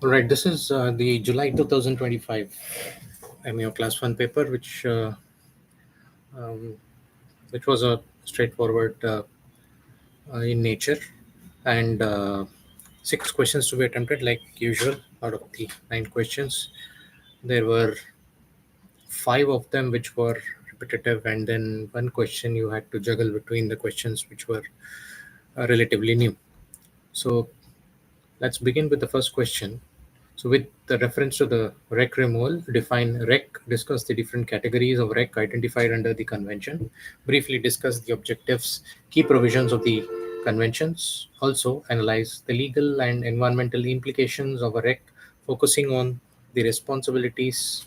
All right, this is the July 2025 MEO Class 1 paper, um, which was a straightforward in nature, and 6 questions to be attempted like usual. Out of the 9 questions, there were 5 of them which were repetitive, and then one question you had to juggle between the questions which were relatively new. So let's begin with the first question. So, with the reference to the wreck removal, define wreck, discuss the different categories of wreck identified under the convention, briefly discuss the objectives, key provisions of the conventions, also analyze the legal and environmental implications of a wreck, focusing on the responsibilities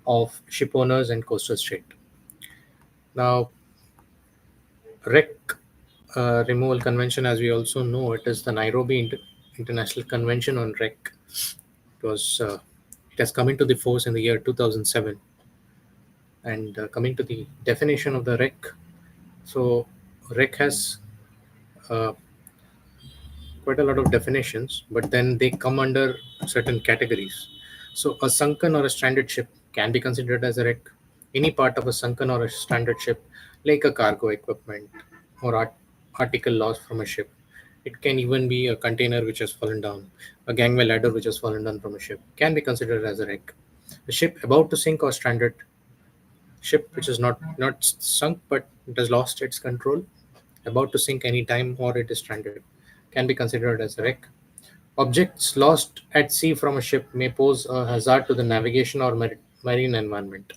of ship owners and coastal state. Now, wreck removal convention, as we also know, it is the Nairobi International Convention on Wreck. It has come into the force in the year 2007. And coming to the definition of the wreck, so wreck has uh, quite a lot of definitions, but then they come under certain categories. So a sunken or a stranded ship can be considered as a wreck. Any part of a sunken or a stranded ship, like a cargo equipment or article lost from a ship. It can even be a container which has fallen down, a gangway ladder which has fallen down from a ship, can be considered as a wreck. A ship about to sink or stranded ship which is not sunk but it has lost its control, about to sink any time, or it is stranded, can be considered as a wreck. Objects lost at sea from a ship may pose a hazard to the navigation or marine environment.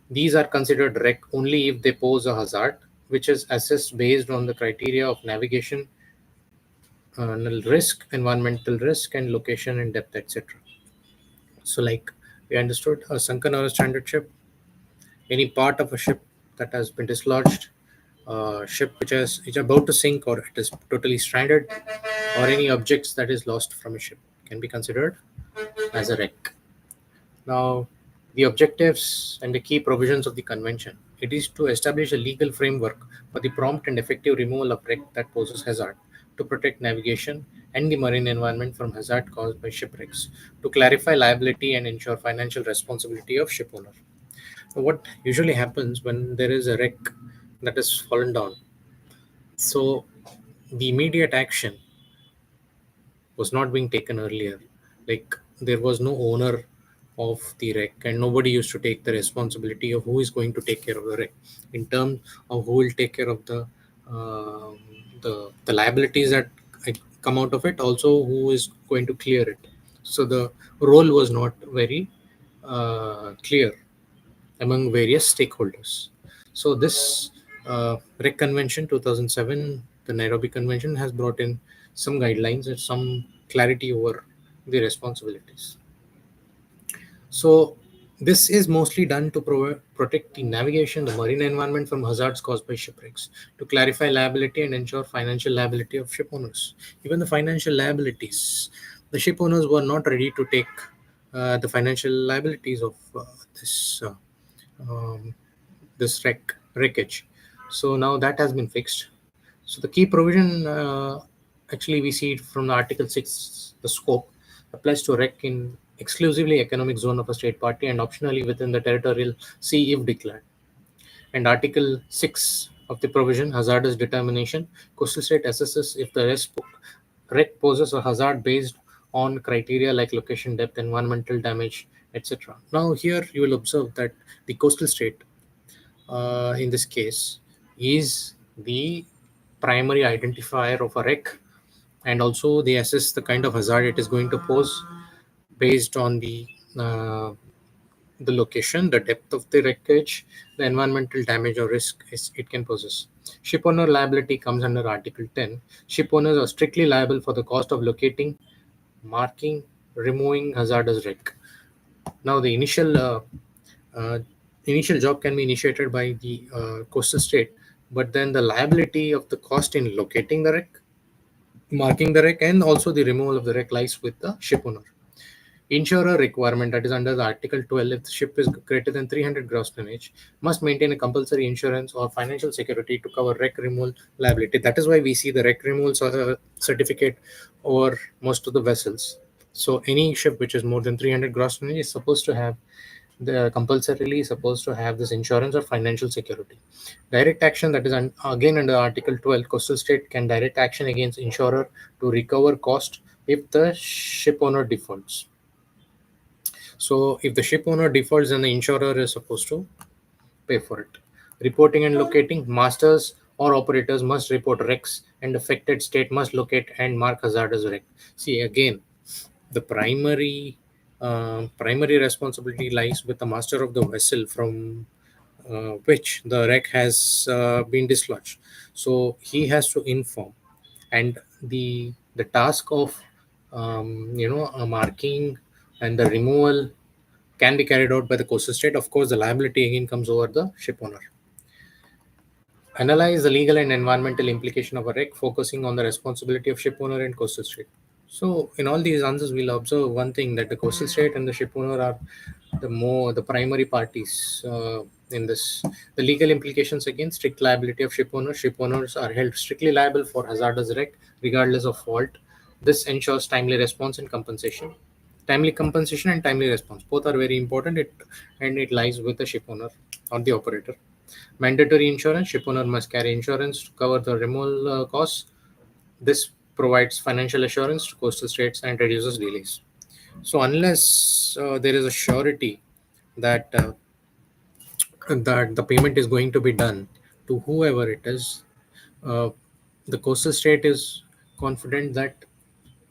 These are considered wreck only if they pose a hazard, which is assessed based on the criteria of navigation, risk, environmental risk, and location and depth, etc. So, like we understood, a sunken or a stranded ship, any part of a ship that has been dislodged, a ship which is about to sink or it is totally stranded, or any objects that is lost from a ship can be considered as a wreck. Now, the objectives and the key provisions of the convention. It is to establish a legal framework for the prompt and effective removal of wreck that poses hazard, to protect navigation and the marine environment from hazard caused by shipwrecks, to clarify liability and ensure financial responsibility of ship owner. Now, what usually happens when there is a wreck that has fallen down? So, the immediate action was not being taken earlier. Like there was no owner of the wreck, and nobody used to take the responsibility of who is going to take care of the wreck, in terms of who will take care of um the liabilities that come out of it. Also, who is going to clear it. So the role was not very clear among various stakeholders. So this REC Convention 2007, the Nairobi Convention, has brought in some guidelines and some clarity over the responsibilities. So this is mostly done to protect the navigation, the marine environment from hazards caused by shipwrecks, to clarify liability and ensure financial liability of ship owners. Even the financial liabilities, the ship owners were not ready to take the financial liabilities of this um, this wreckage. So now that has been fixed. So the key provision, actually, we see it from the Article 6. The scope applies to wreck in exclusively economic zone of a state party and optionally within the territorial sea if declared. And Article 6 of the provision, hazardous determination, coastal state assesses if the wreck poses a hazard based on criteria like location, depth, environmental damage, etc. Now here you will observe that the coastal state, in this case, is the primary identifier of a wreck, and also they assess the kind of hazard it is going to pose based on uh, the location, the depth of the wreckage, the environmental damage or risk it can possess. Ship owner liability comes under Article 10. Ship owners are strictly liable for the cost of locating, marking, removing hazardous wreck. Now, the uh, initial job can be initiated by the coastal state, but then the liability of the cost in locating the wreck, marking the wreck, and also the removal of the wreck lies with the ship owner. Insurer requirement, that is under the Article 12, if the ship is greater than 300 gross tonnage, must maintain a compulsory insurance or financial security to cover wreck removal liability. That is why we see the wreck removal certificate over most of the vessels. So any ship which is more than 300 gross tonnage is supposed to have the compulsorily supposed to have this insurance or financial security. Direct action, that is again under Article 12, coastal state can direct action against insurer to recover cost if the ship owner defaults. So if the ship owner defaults, then the insurer is supposed to pay for it. Reporting and locating, masters or operators must report wrecks, and affected state must locate and mark hazardous wreck. See again, the primary responsibility lies with the master of the vessel from which the wreck has been dislodged. So he has to inform, and the task of marking and the removal can be carried out by the coastal state. Of course, the liability again comes over the ship owner. Analyze the legal and environmental implication of a wreck, focusing on the responsibility of ship owner and coastal state. So, in all these answers, we'll observe one thing, that the coastal state and the ship owner are the primary parties in this. The legal implications, again, strict liability of ship owners. Ship owners are held strictly liable for hazardous wreck, regardless of fault. This ensures timely response and compensation. Timely compensation and timely response both are very important. It lies with the ship owner or the operator. Mandatory insurance, ship owner must carry insurance to cover the removal costs. This provides financial assurance to coastal states and reduces delays. So unless there is a surety that that the payment is going to be done to whoever it is, uh, the coastal state is confident that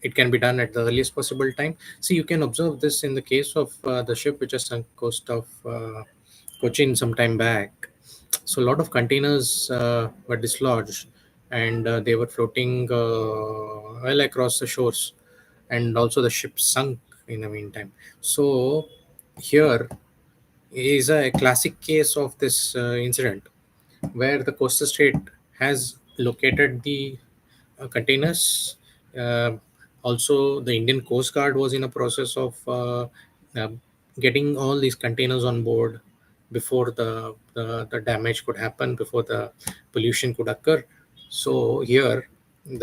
it can be done at the earliest possible time. See, you can observe this in the case of the ship which has sunk coast of Cochin some time back. So a lot of containers were dislodged, and they were floating well across the shores, and also the ship sunk in the meantime. So here is a classic case of this incident, where the coastal state has located the containers. Uh, Also, the Indian Coast Guard was in a process of uh, getting all these containers on board before the damage could happen, before the pollution could occur. So here,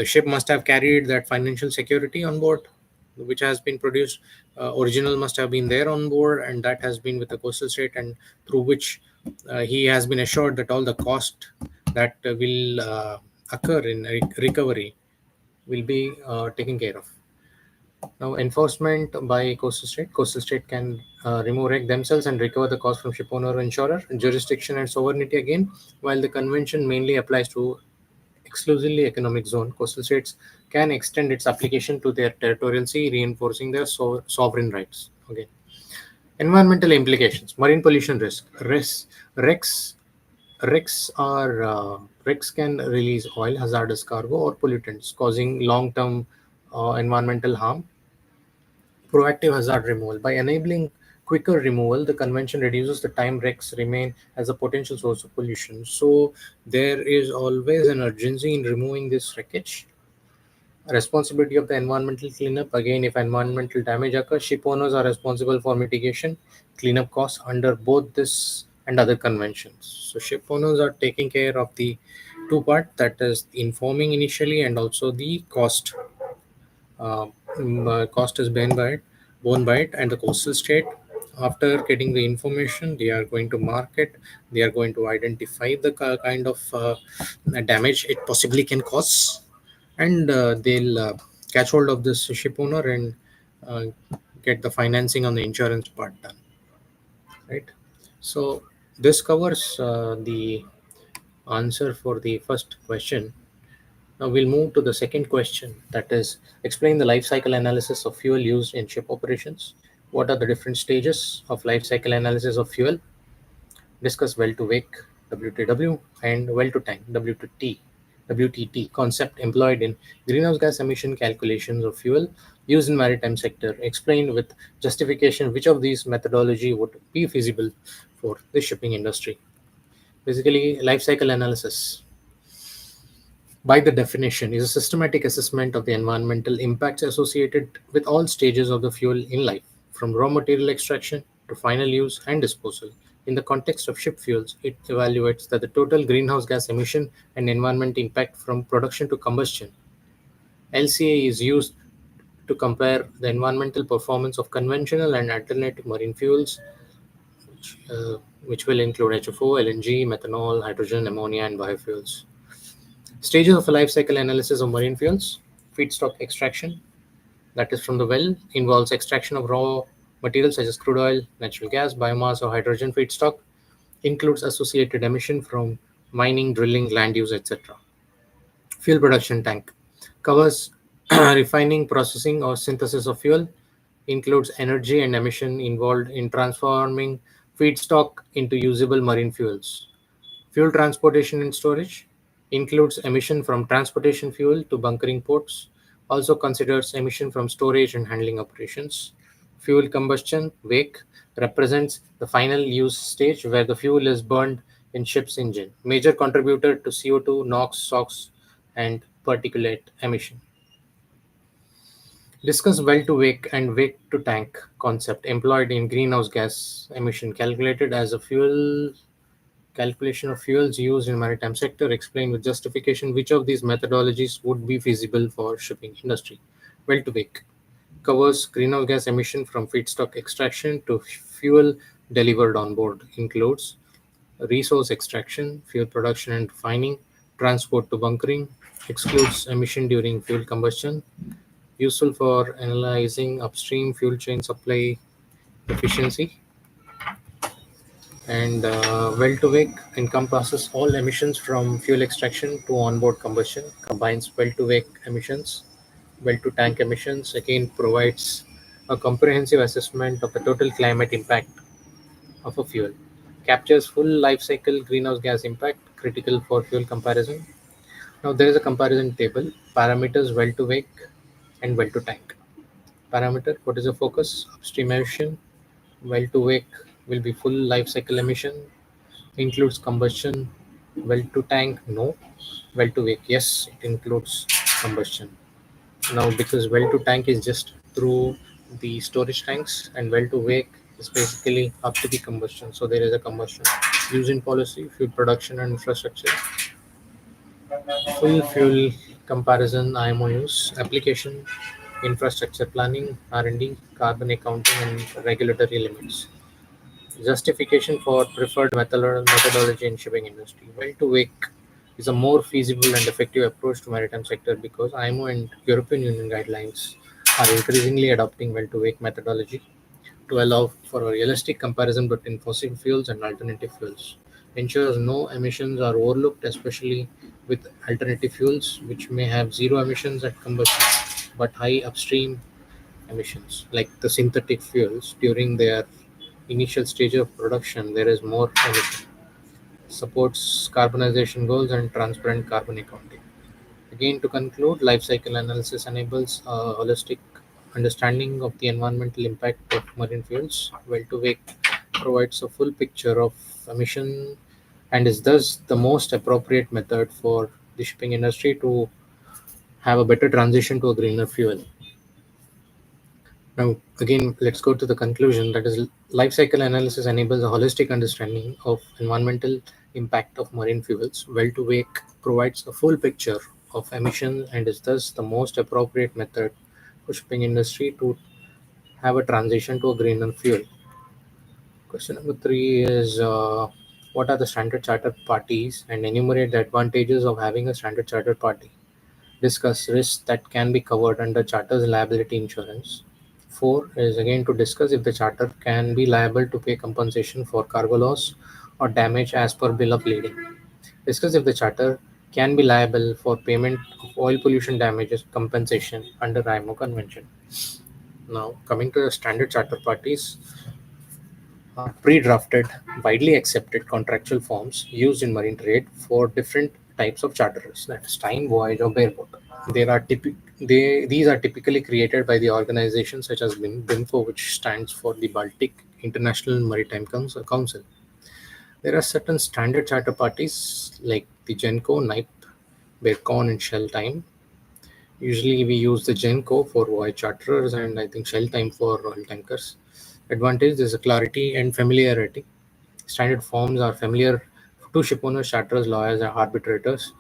the ship must have carried that financial security on board, which has been produced. Original must have been there on board, and that has been with the coastal state, and through which he has been assured that all the cost that will occur in recovery will be taken care of. Now, enforcement by coastal state. Coastal state can remove wreck themselves and recover the cost from ship owner or insurer. Jurisdiction and sovereignty again. While the convention mainly applies to exclusively economic zone, coastal states can extend its application to their territorial sea, reinforcing their sovereign rights. Okay. Environmental implications. Marine pollution risk. Wrecks wrecks can release oil, hazardous cargo, or pollutants, causing long-term environmental harm. Proactive hazard removal. By enabling quicker removal, the convention reduces the time wrecks remain as a potential source of pollution. So there is always an urgency in removing this wreckage. Responsibility of the environmental cleanup. Again, if environmental damage occurs, ship owners are responsible for mitigation, cleanup costs under both this and other conventions. So ship owners are taking care of the two part, that is informing initially, and also the cost. Cost is borne by it, and the coastal state, after getting the information, they are going to mark it. They are going to identify the kind of damage it possibly can cause, and they'll catch hold of this ship owner and uh, get the financing on the insurance part done, right? So this covers the answer for the first question. Now we'll move to the second question, that is, explain the life cycle analysis of fuel used in ship operations. What are the different stages of life cycle analysis of fuel? Discuss well to wake, WTW, and well to tank, WTT concept employed in greenhouse gas emission calculations of fuel used in maritime sector. Explain with justification which of these methodology would be feasible for the shipping industry. Basically, life cycle analysis, by the definition, is a systematic assessment of the environmental impacts associated with all stages of the fuel in life, from raw material extraction to final use and disposal. In the context of ship fuels, it evaluates that the total greenhouse gas emission and environment impact from production to combustion. LCA is used to compare the environmental performance of conventional and alternative marine fuels, which will include HFO, LNG, methanol, hydrogen, ammonia, and biofuels. Stages of a life cycle analysis of marine fuels: feedstock extraction, that is from the well, involves extraction of raw materials such as crude oil, natural gas, biomass, or hydrogen feedstock, includes associated emission from mining, drilling, land use, etc. Fuel production tank covers refining, processing, or synthesis of fuel, includes energy and emission involved in transforming feedstock into usable marine fuels. Fuel transportation and storage includes emission from transportation fuel to bunkering ports, also considers emission from storage and handling operations. Fuel combustion, wake, represents the final use stage where the fuel is burned in ship's engine, major contributor to CO2, NOx, SOx, and particulate emission. Discuss well to wake and wake to tank concept employed in greenhouse gas emission calculated as a fuel calculation of fuels used in maritime sector. Explain with justification which of these methodologies would be feasible for shipping industry. Well to wake covers greenhouse gas emission from feedstock extraction to fuel delivered on board, includes resource extraction, fuel production and refining, transport to bunkering, excludes emission during fuel combustion, useful for analyzing upstream fuel chain supply efficiency, and well to wake encompasses all emissions from fuel extraction to onboard combustion, combines well to wake emissions, well to tank emissions, again provides a comprehensive assessment of the total climate impact of a fuel, captures full life cycle greenhouse gas impact critical for fuel comparison. Now there is a comparison table, parameters well to wake and well to tank. Parameter, what is the focus? Upstream emission. Well to wake will be full life cycle emission, includes combustion. Well to tank, no. Well to wake, yes, it includes combustion. Now because well to tank is just through the storage tanks, and well to wake is basically up to the combustion, so there is a combustion. Use in policy, fuel production and infrastructure, full fuel comparison, IMO use, application, infrastructure planning, R&D, carbon accounting, and regulatory limits. Justification for preferred methodology in shipping industry. Well to wake is a more feasible and effective approach to maritime sector because IMO and European Union guidelines are increasingly adopting well to wake methodology to allow for a realistic comparison between fossil fuels and alternative fuels. Ensures no emissions are overlooked, especially with alternative fuels, which may have zero emissions at combustion but high upstream emissions. Like the synthetic fuels, during their initial stage of production, there is more emission. Supports carbonization goals and transparent carbon accounting. Again, to conclude, life cycle analysis enables a holistic understanding of the environmental impact of marine fuels. Well to wake provides a full picture of emission and is thus the most appropriate method for the shipping industry to have a better transition to a greener fuel. Now, again, let's go to the conclusion. That is, life cycle analysis enables a holistic understanding of environmental impact of marine fuels. Well to wake provides a full picture of emissions and is thus the most appropriate method for shipping industry to have a transition to a greener fuel. Question number three is what are the standard charter parties and enumerate the advantages of having a standard charter party. Discuss risks that can be covered under charter's liability insurance. 4 is again to discuss if the charter can be liable to pay compensation for cargo loss or damage as per bill of lading. Discuss if the charter can be liable for payment of oil pollution damages compensation under IMO convention. Now, coming to the standard charter parties, are pre-drafted, widely accepted contractual forms used in marine trade for different types of charterers, that is time, voyage, or bareboat. These are typically created by the organizations such as BIMFO, which stands for the Baltic International Maritime Council. There are certain standard charter parties like the GENCO, NIPE, BERCON, and Shell Time. Usually we use the GENCO for voyage charterers and I think Shell Time for oil tankers. Advantage is a clarity and familiarity. Standard forms are familiar to shipowners, charterers, lawyers, and arbitrators,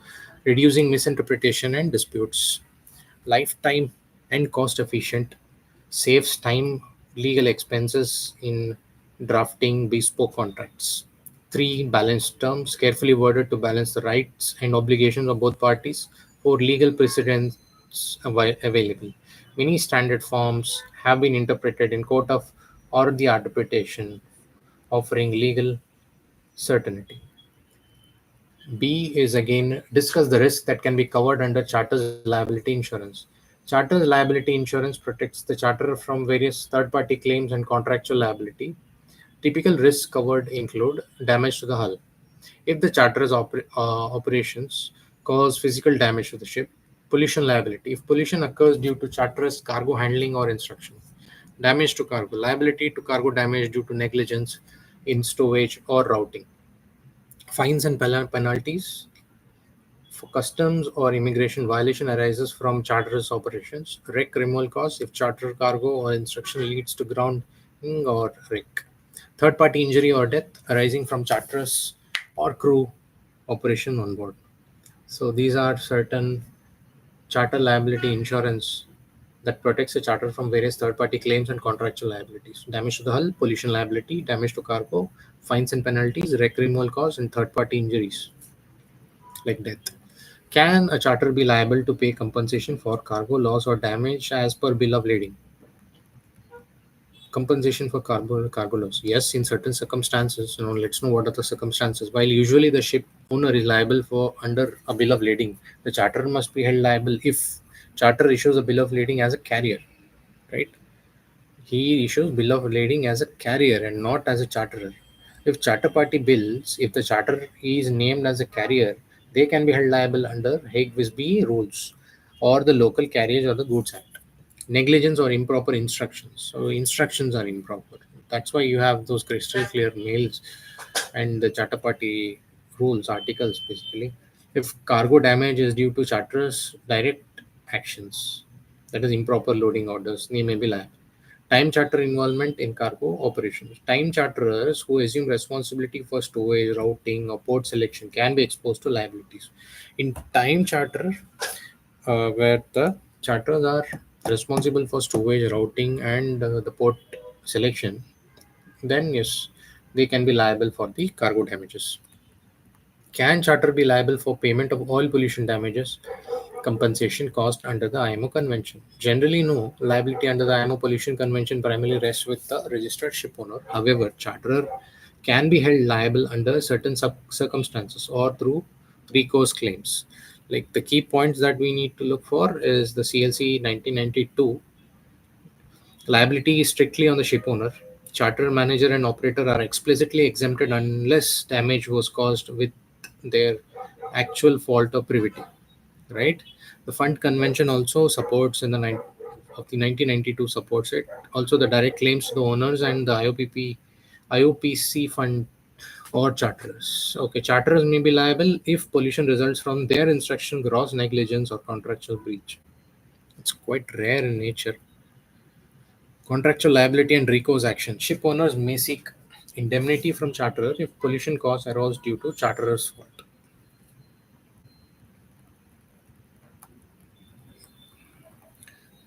reducing misinterpretation and disputes. Lifetime and cost efficient, saves time, legal expenses in drafting bespoke contracts. Three, balanced terms, carefully worded to balance the rights and obligations of both parties. Four, legal precedents available. Many standard forms have been interpreted in court of or the arbitration, offering legal certainty. B is again discuss the risk that can be covered under charter's liability insurance. Charter's liability insurance protects the charter from various third party claims and contractual liability. Typical risks covered include damage to the hull. If the charter's operations cause physical damage to the ship, pollution liability. If pollution occurs due to charter's cargo handling or instruction, damage to cargo, liability to cargo damage due to negligence in stowage or routing, fines and penalties for customs or immigration violation arises from charter's operations, wreck removal costs if charter cargo or instruction leads to grounding or wreck, third party injury or death arising from charters or crew operation on board. So these are certain charter liability insurance that protects the charter from various third party claims and contractual liabilities. Damage to the hull, pollution liability, damage to cargo, fines and penalties, wreck removal costs, and third party injuries like death. Can a charter be liable to pay compensation for cargo loss or damage as per bill of lading? Compensation for cargo loss. Yes, in certain circumstances. Let's know what are the circumstances. While usually the ship owner is liable for under a bill of lading, the charter must be held liable if charter issues a bill of lading as a carrier, right? He issues bill of lading as a carrier and not as a charterer. If charter party bills, if the charter is named as a carrier, they can be held liable under Hague-Visby rules or the Local Carriage or the Goods Act. Negligence or improper instructions. So instructions are improper. That's why you have those crystal clear mails and the charter party rules articles basically. If cargo damage is due to charter's direct actions, that is improper loading orders, they may be liable. Time charter involvement in cargo operations. Time charterers who assume responsibility for stowage, routing, or port selection can be exposed to liabilities. In time charter, where the charterers are responsible for stowage, routing, and the port selection, then yes, they can be liable for the cargo damages. Can charter be liable for payment of oil pollution damages? Compensation cost under the IMO convention. Generally, no. Liability under the IMO pollution convention primarily rests with the registered ship owner. However, charterer can be held liable under certain circumstances or through recourse claims. Like the key points that we need to look for is the CLC 1992. Liability is strictly on the ship owner. Charter manager and operator are explicitly exempted unless damage was caused with their actual fault or privity, right? The fund convention also supports in of the 1992 supports it. Also, the direct claims to the owners and the IOPC fund or charterers. Okay, charterers may be liable if pollution results from their instruction, gross negligence, or contractual breach. It's quite rare in nature. Contractual liability and recourse action. Ship owners may seek indemnity from charterer if pollution costs arose due to charterer's fault.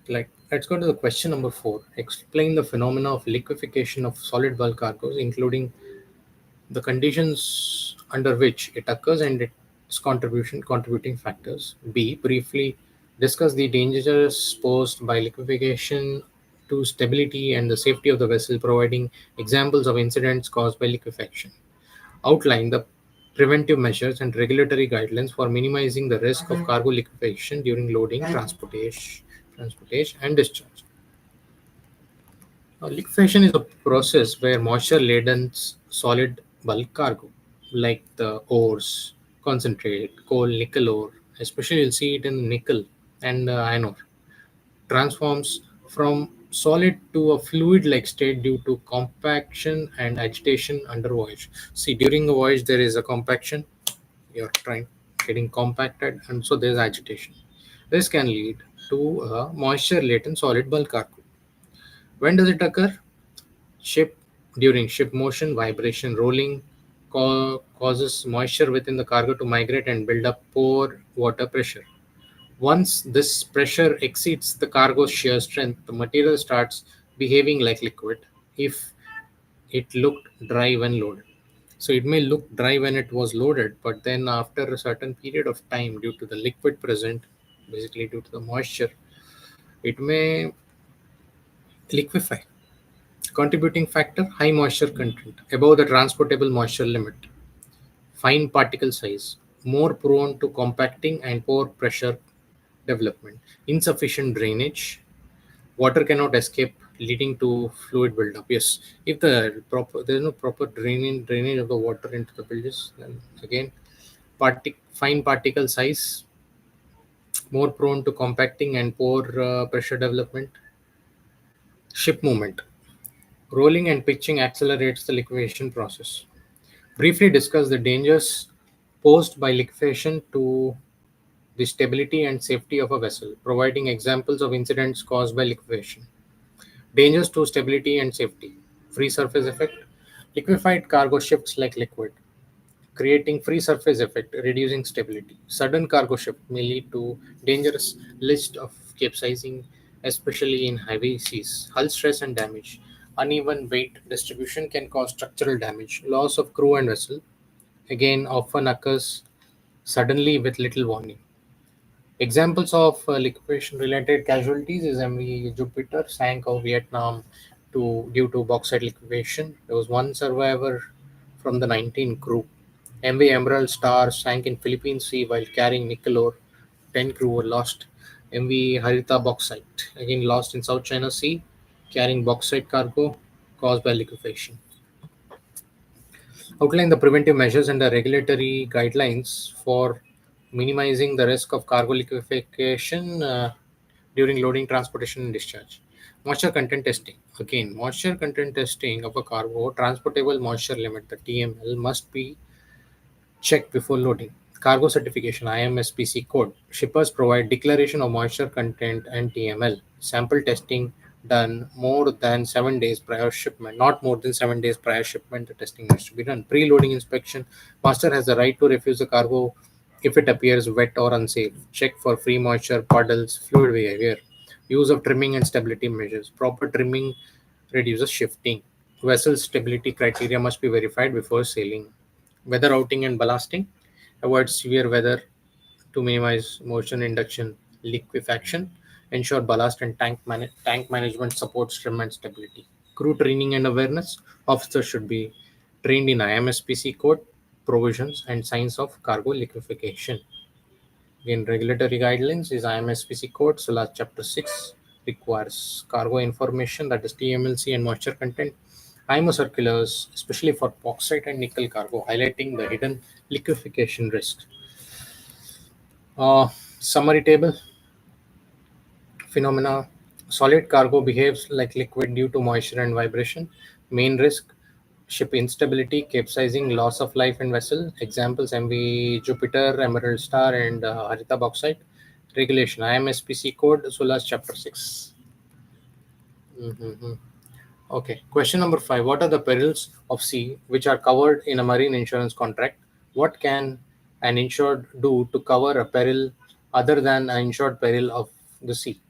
Like, let's go to the question number 4. Explain the phenomena of liquefaction of solid bulk cargoes, including the conditions under which it occurs and its contributing factors. B. Briefly discuss the dangers posed by liquefaction to stability and the safety of the vessel, providing examples of incidents caused by liquefaction. Outline the preventive measures and regulatory guidelines for minimizing the risk of cargo liquefaction during loading, transportation and discharge. Liquefaction is a process where moisture-laden solid bulk cargo, like the ores, concentrate, coal, nickel ore, especially you'll see it in nickel and iron ore, transforms from solid to a fluid-like state due to compaction and agitation under voyage. See, during a voyage there is a compaction, you're trying getting compacted, and so there's agitation. This can lead to a moisture-laden solid bulk cargo. When does it occur? Ship During ship motion, vibration, rolling causes moisture within the cargo to migrate and build up pore water pressure. Once this pressure exceeds the cargo's shear strength, the material starts behaving like liquid if it looked dry when loaded. So it may look dry when it was loaded, but then after a certain period of time, due to the liquid present, basically due to the moisture, it may liquefy. Contributing factor: high moisture content, above the transportable moisture limit. Fine particle size, more prone to compacting and poor pressure development. Insufficient drainage, water cannot escape, leading to fluid buildup. Yes, if there is no proper drainage of the water into the bilges, then again fine particle size, more prone to compacting and poor pressure development. Ship movement, rolling and pitching accelerates the liquefaction process. Briefly discuss the dangers posed by liquefaction to the stability and safety of a vessel, providing examples of incidents caused by liquefaction. Dangers to stability and safety: free surface effect. Liquefied cargo shifts like liquid, creating free surface effect, reducing stability. Sudden cargo shift may lead to dangerous list of capsizing, especially in heavy seas. Hull stress and damage. Uneven weight distribution can cause structural damage. Loss of crew and vessel, again, often occurs suddenly with little warning. Examples of liquefaction-related casualties is MV Jupiter sank off Vietnam due to bauxite liquefaction. There was one survivor from the 19 crew. MV Emerald Star sank in Philippine Sea while carrying nickel ore. 10 crew were lost. MV Harita Bauxite, again lost in South China Sea, carrying bauxite cargo caused by liquefaction. Outline the preventive measures and the regulatory guidelines for minimizing the risk of cargo liquefaction during loading, transportation, and discharge. Moisture content testing. Again, moisture content testing of a cargo transportable moisture limit, the TML, must be checked before loading. Cargo certification IMSPC code. Shippers provide declaration of moisture content and TML. Sample testing done more than 7 days prior shipment. Not more than 7 days prior shipment, the testing has to be done. Pre-loading inspection. Master has the right to refuse the cargo if it appears wet or unsafe. Check for free moisture, puddles, fluid behavior. Use of trimming and stability measures. Proper trimming reduces shifting. Vessel stability criteria must be verified before sailing. Weather routing and ballasting. Avoid severe weather to minimize motion induction liquefaction. Ensure ballast and tank management supports trim and stability. Crew training and awareness. Officers should be trained in IMSPC code, provisions, and signs of cargo liquefaction. Again, regulatory guidelines is IMSPC code. So, last chapter 6 requires cargo information, that is TMLC and moisture content. IMO circulars, especially for bauxite and nickel cargo, highlighting the hidden liquefaction risks. Summary table phenomena: solid cargo behaves like liquid due to moisture and vibration. Main risk: ship instability, capsizing, loss of life in vessel. Examples: MV Jupiter, Emerald Star, and Harita Bauxite. Regulation IMSPC code, SOLAS chapter 6. Mhm. Okay, question number 5. What are the perils of sea which are covered in a marine insurance contract? What can an insured do to cover a peril other than an insured peril of the sea?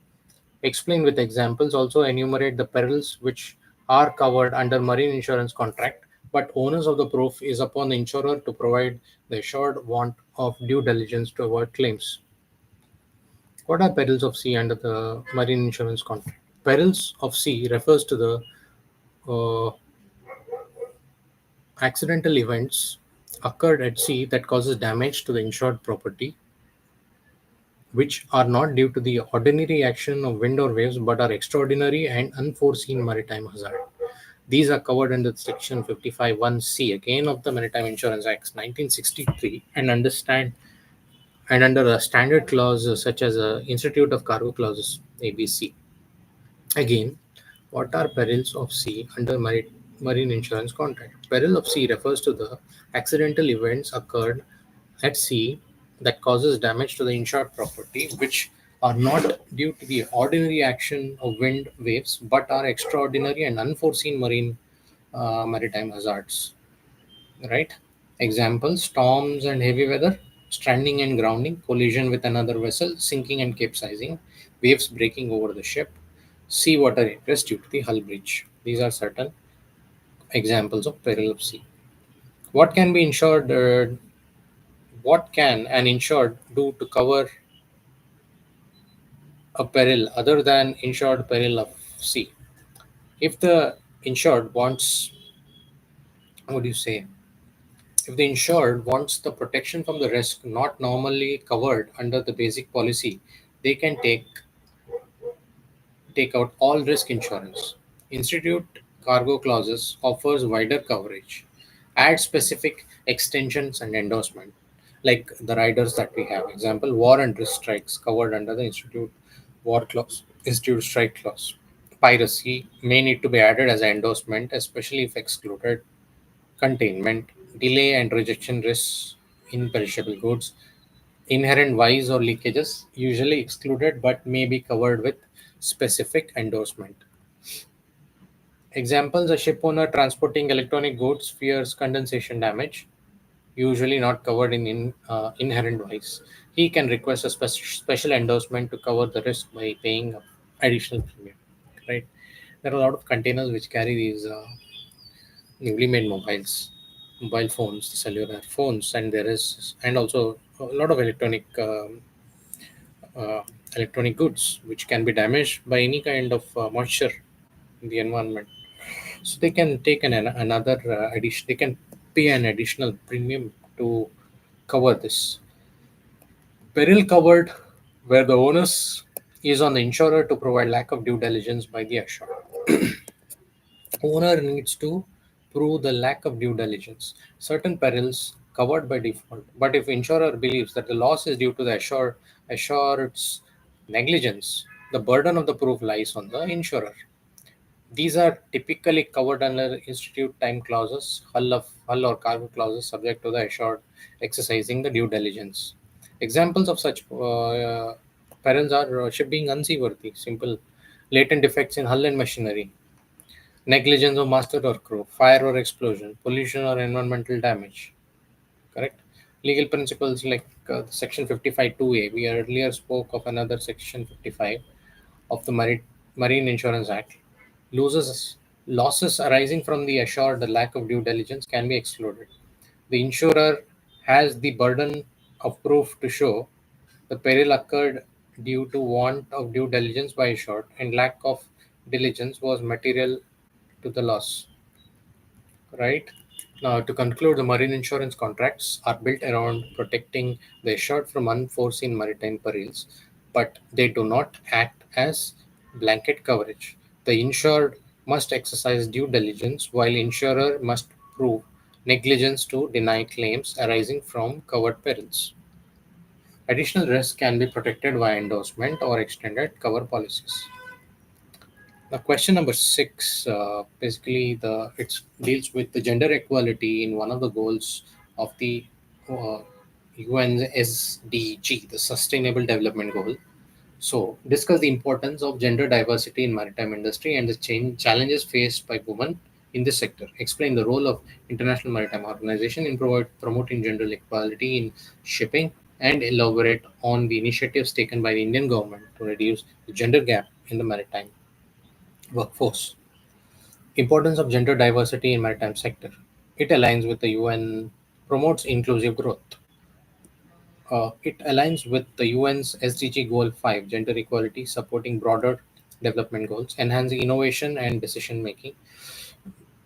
Explain with examples. Also, enumerate the perils which are covered under marine insurance contract, but onus of the proof is upon the insurer to provide the assured want of due diligence to avoid claims. What are perils of sea under the marine insurance contract? Perils of sea refers to the uh, accidental events occurred at sea that causes damage to the insured property, which are not due to the ordinary action of wind or waves but are extraordinary and unforeseen maritime hazard. These are covered under Section 55(1)(c) again of the Maritime Insurance Act 1963 and under a standard clause such as Institute of Cargo Clauses ABC. Again, what are perils of sea under marine insurance contract? Peril of sea refers to the accidental events occurred at sea that causes damage to the insured property, which are not due to the ordinary action of wind waves, but are extraordinary and unforeseen maritime hazards. Right? Examples: storms and heavy weather. stranding and grounding, collision with another vessel, sinking and capsizing, waves breaking over the ship, seawater ingress due to the hull breach. These are certain examples of peril of sea. What can be insured? What can an insured do to cover a peril other than insured peril of sea? If the insured wants, what do you say? If the insured wants the protection from the risk not normally covered under the basic policy, they can take out all risk insurance. Institute cargo clauses offers wider coverage, add specific extensions and endorsement, like the riders that we have. Example, war and risk strikes covered under the Institute war clause, Institute strike clause. Piracy may need to be added as an endorsement, especially if excluded. Containment, delay and rejection risks in perishable goods, inherent vice or leakages, usually excluded but may be covered with specific endorsement. Examples, a ship owner transporting electronic goods fears condensation damage, usually not covered in inherent vice. He can request a special endorsement to cover the risk by paying additional premium. Right? There are a lot of containers which carry these newly made mobile phones, the cellular phones, and there is and also a lot of uh, electronic goods which can be damaged by any kind of moisture in the environment. So they can take another addition. They can pay an additional premium to cover this peril covered, where the onus is on the insurer to provide lack of due diligence by the assured. Owner needs to prove the lack of due diligence. Certain perils covered by default, but if insurer believes that the loss is due to the assured's negligence, the burden of the proof lies on the insurer. These are typically covered under institute time clauses, hull or cargo clauses, subject to the assured exercising the due diligence. Examples of such perils are ship being unseaworthy, simple, latent defects in hull and machinery, negligence of master or crew, fire or explosion, pollution or environmental damage. Correct. Legal principles like Section 55 2A. We earlier spoke of another Section 55 of the Marine Insurance Act. Losses arising from the assured lack of due diligence can be excluded. The insurer has the burden of proof to show the peril occurred due to want of due diligence by assured and lack of diligence was material to the loss. Right? Now, to conclude, the marine insurance contracts are built around protecting the assured from unforeseen maritime perils, but they do not act as blanket coverage. The insured must exercise due diligence, while insurer must prove negligence to deny claims arising from covered perils. Additional risk can be protected via endorsement or extended cover policies. Now, question number six, basically, the it deals with the gender equality in one of the goals of the UN SDG, the Sustainable Development Goal. So, discuss the importance of gender diversity in maritime industry and the challenges faced by women in this sector. Explain the role of International Maritime Organization in promoting gender equality in shipping, and elaborate on the initiatives taken by the Indian government to reduce the gender gap in the maritime workforce. Importance of gender diversity in maritime sector. It aligns with the UN, promotes inclusive growth. It aligns with the UN's SDG Goal 5, gender equality, supporting broader development goals, enhancing innovation and decision making.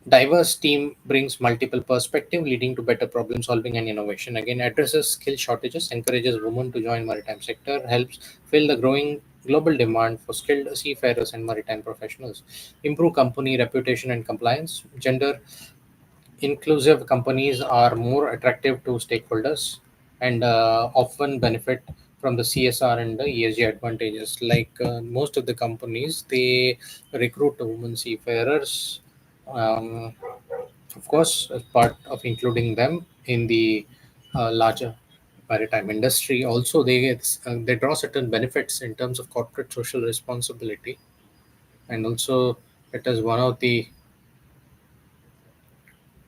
Diverse team brings multiple perspective, leading to better problem solving and innovation. Again, addresses skill shortages, encourages women to join maritime sector, helps fill the growing global demand for skilled seafarers and maritime professionals. Improve company reputation and compliance. Gender inclusive companies are more attractive to stakeholders and often benefit from the CSR and the ESG advantages. Like most of the companies, they recruit women seafarers, um, of course, as part of including them in the larger maritime industry. Also, they draw certain benefits in terms of corporate social responsibility, and also it is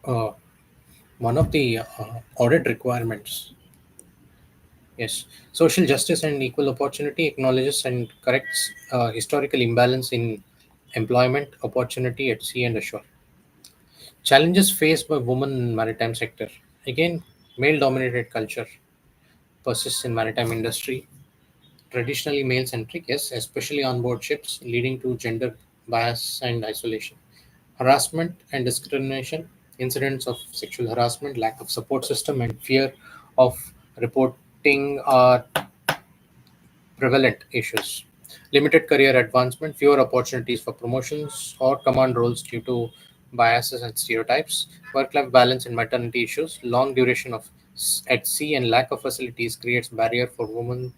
uh, one of the audit requirements Yes, social justice and equal opportunity acknowledges and corrects historical imbalance in employment opportunity at sea and ashore. Challenges faced by women in maritime sector. Again, male-dominated culture persists in maritime industry. Traditionally male-centric, yes, especially on board ships, leading to gender bias and isolation. Harassment and discrimination, incidents of sexual harassment, lack of support system, and fear of reporting are prevalent issues. Limited career advancement, fewer opportunities for promotions or command roles due to biases and stereotypes. Work-life balance and maternity issues, long duration of at sea and lack of facilities creates barrier for women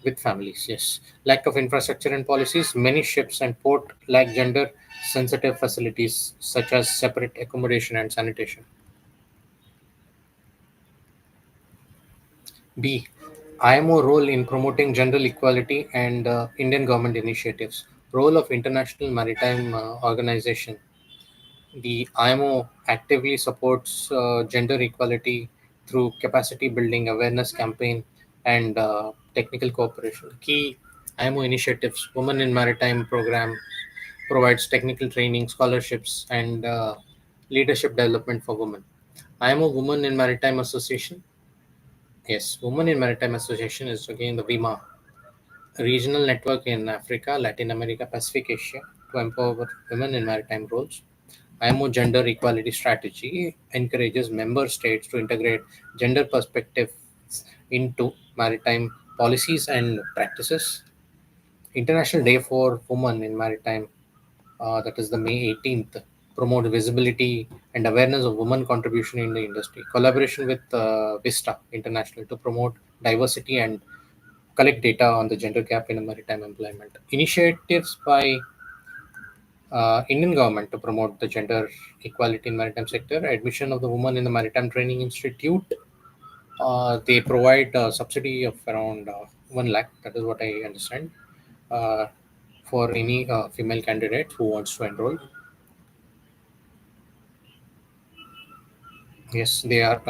with families. Yes, lack of infrastructure and policies. Many ships and port lack gender-sensitive facilities such as separate accommodation and sanitation. B. IMO role in promoting gender equality and Indian government initiatives. Role of International Maritime Organization. The IMO actively supports gender equality through capacity building, awareness campaign, and technical cooperation. Key IMO initiatives: Women in Maritime program provides technical training, scholarships, and leadership development for women. IMO Women in Maritime Association. Yes, Women in Maritime Association is again the WIMA, a regional network in Africa, Latin America, Pacific Asia to empower women in maritime roles. IMO Gender Equality Strategy encourages member states to integrate gender perspectives into maritime policies and practices. International Day for Women in Maritime, that is the May 18th, promote visibility and awareness of women contribution in the industry. Collaboration with Vista International to promote diversity and collect data on the gender gap in maritime employment. Initiatives by Indian government to promote the gender equality in maritime sector. Admission of the woman in the Maritime Training Institute. They provide a subsidy of around 1 lakh. That is what I understand. Uh, for any female candidate who wants to enroll. Yes, they are.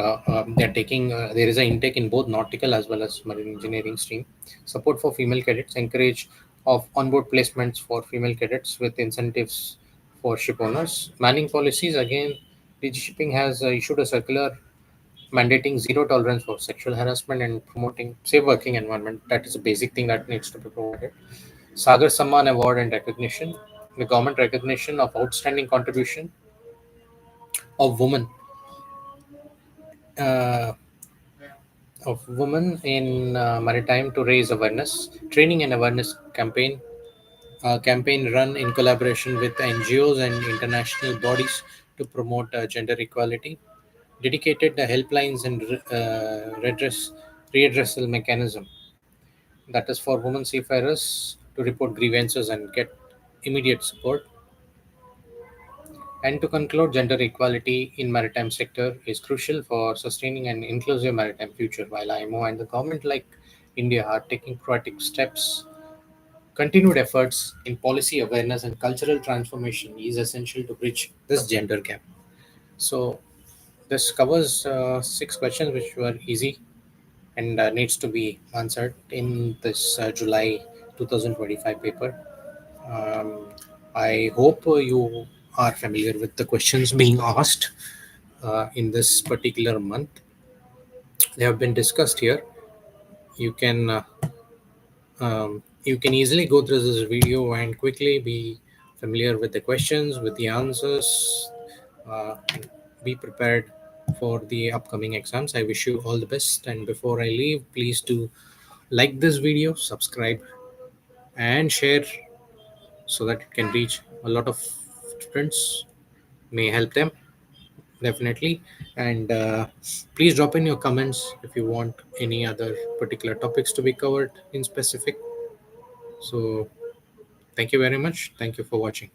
They are taking. There is an intake in both nautical as well as marine engineering stream. Support for female cadets. Encourage of onboard placements for female cadets with incentives for ship owners. Manning policies again. DG Shipping has issued a circular mandating zero tolerance for sexual harassment and promoting safe working environment. That is a basic thing that needs to be provided. Sagar Samman Award and recognition. The government recognition of outstanding contribution of women. Uh, of women in maritime to raise awareness, training and awareness campaign run in collaboration with NGOs and international bodies to promote gender equality, dedicated helplines and redressal mechanism, that is for women seafarers to report grievances and get immediate support. And to conclude, gender equality in maritime sector is crucial for sustaining an inclusive maritime future. While IMO and the government like India are taking proactive steps, continued efforts in policy awareness and cultural transformation is essential to bridge this gender gap. So this covers 6 questions which were easy and needs to be answered in this July 2025 paper. Um, I hope you are familiar with the questions being asked in this particular month. They have been discussed here. You can you can easily go through this video and quickly be familiar with the questions, with the answers, and be prepared for the upcoming exams. I wish you all the best. And before I leave, please do like this video, subscribe, and share so that it can reach a lot of students, may help them definitely. And please drop in your comments if you want any other particular topics to be covered in specific. So thank you very much. Thank you for watching.